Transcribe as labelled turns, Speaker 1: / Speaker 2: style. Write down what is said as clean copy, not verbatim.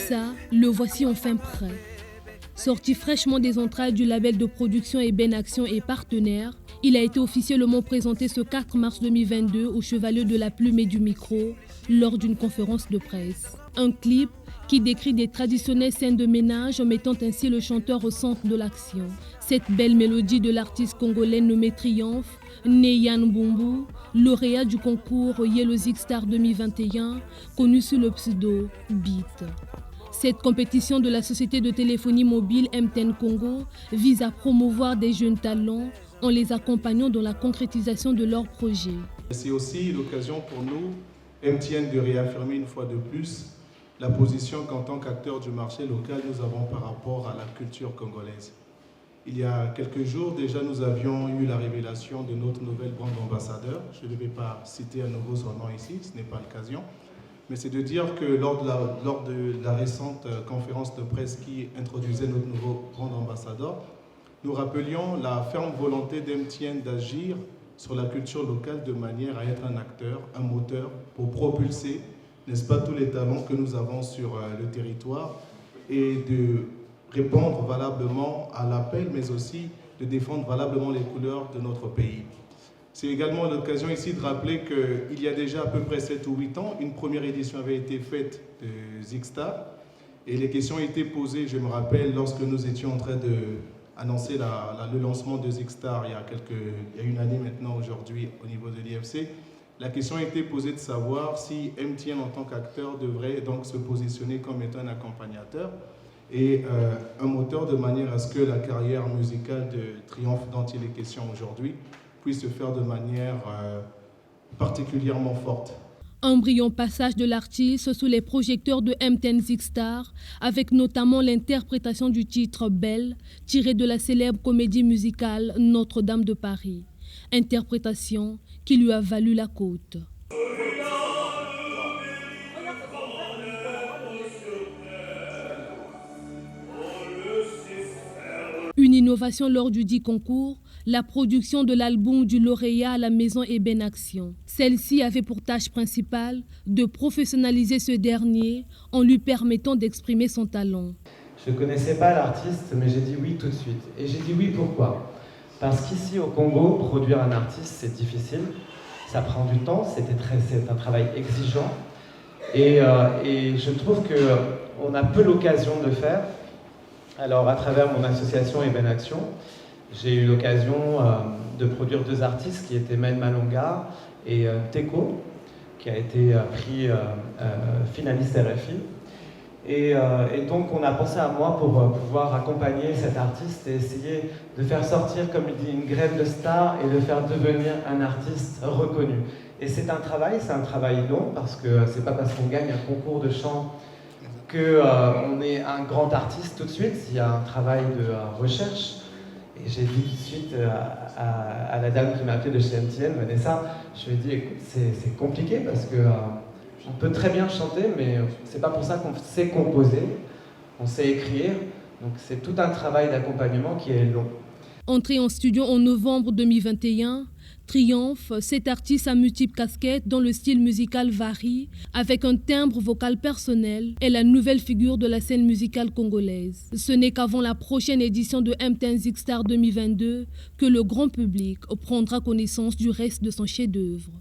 Speaker 1: Ça, le voici enfin prêt. Sorti fraîchement des entrailles du label de production Eben Action et partenaire, il a été officiellement présenté ce 4 mars 2022 au Chevalier de la Plume et du Micro lors d'une conférence de presse. Un clip qui décrit des traditionnelles scènes de ménage en mettant ainsi le chanteur au centre de l'action. Cette belle mélodie de l'artiste congolais nommé Triomphe, né Yann Bumbu, lauréat du concours Yellow Zig Star 2021, connu sous le pseudo Beat. Cette compétition de la société de téléphonie mobile MTN Congo vise à promouvoir des jeunes talents en les accompagnant dans la concrétisation de leurs projets.
Speaker 2: C'est aussi l'occasion pour nous, MTN, de réaffirmer une fois de plus la position qu'en tant qu'acteur du marché local, nous avons par rapport à la culture congolaise. Il y a quelques jours déjà, nous avions eu la révélation de notre nouvelle brand ambassadeur. Je ne vais pas citer à nouveau son nom ici, ce n'est pas l'occasion. Mais c'est de dire que lors de la récente conférence de presse qui introduisait notre nouveau brand ambassadeur, nous rappelions la ferme volonté d'MTN d'agir sur la culture locale de manière à être un acteur, un moteur pour propulser, n'est-ce pas, tous les talents que nous avons sur le territoire et de répondre valablement à l'appel, mais aussi de défendre valablement les couleurs de notre pays. C'est également l'occasion ici de rappeler qu'il y a déjà à peu près 7 ou 8 ans, une première édition avait été faite de Zig Star et les questions étaient posées, je me rappelle, lorsque nous étions en train d'annoncer le lancement de Zig Star il y a une année maintenant aujourd'hui au niveau de l'IFC. La question a été posée de savoir si MTN en tant qu'acteur devrait donc se positionner comme étant un accompagnateur et un moteur de manière à ce que la carrière musicale de Triomphe dont il est question aujourd'hui puisse se faire de manière particulièrement forte.
Speaker 1: Un brillant passage de l'artiste sous les projecteurs de MTN Zig Star, avec notamment l'interprétation du titre Belle, tiré de la célèbre comédie musicale Notre-Dame de Paris. Interprétation qui lui a valu la côte. Une innovation lors du dit concours, la production de l'album du lauréat à la maison Eben Action. Celle-ci avait pour tâche principale de professionnaliser ce dernier en lui permettant d'exprimer son talent.
Speaker 3: Je ne connaissais pas l'artiste, mais j'ai dit oui tout de suite. Et j'ai dit oui pourquoi ? Parce qu'ici au Congo, produire un artiste, c'est difficile. Ça prend du temps, c'est un travail exigeant. Et je trouve qu'on a peu l'occasion de le faire. Alors, à travers mon association Eben Action, j'ai eu l'occasion de produire 2 artistes qui étaient Maël Malonga et Teko, qui a été prix finaliste RFI. Et donc, on a pensé à moi pour pouvoir accompagner cet artiste et essayer de faire sortir, comme il dit, une graine de star et de faire devenir un artiste reconnu. Et c'est un travail long, parce que c'est pas parce qu'on gagne un concours de chant qu'on est un grand artiste tout de suite. Il y a un travail de recherche. Et j'ai dit tout de suite à la dame qui m'a appelé de chez MTN, Vanessa, je lui ai dit, écoute, c'est compliqué parce que on peut très bien chanter, mais c'est pas pour ça qu'on sait composer, on sait écrire. Donc c'est tout un travail d'accompagnement qui est long.
Speaker 1: Entré en studio en novembre 2021, Triomphe, cet artiste à multiples casquettes dont le style musical varie, avec un timbre vocal personnel, est la nouvelle figure de la scène musicale congolaise. Ce n'est qu'avant la prochaine édition de MTN Zig Star 2022 que le grand public prendra connaissance du reste de son chef-d'œuvre.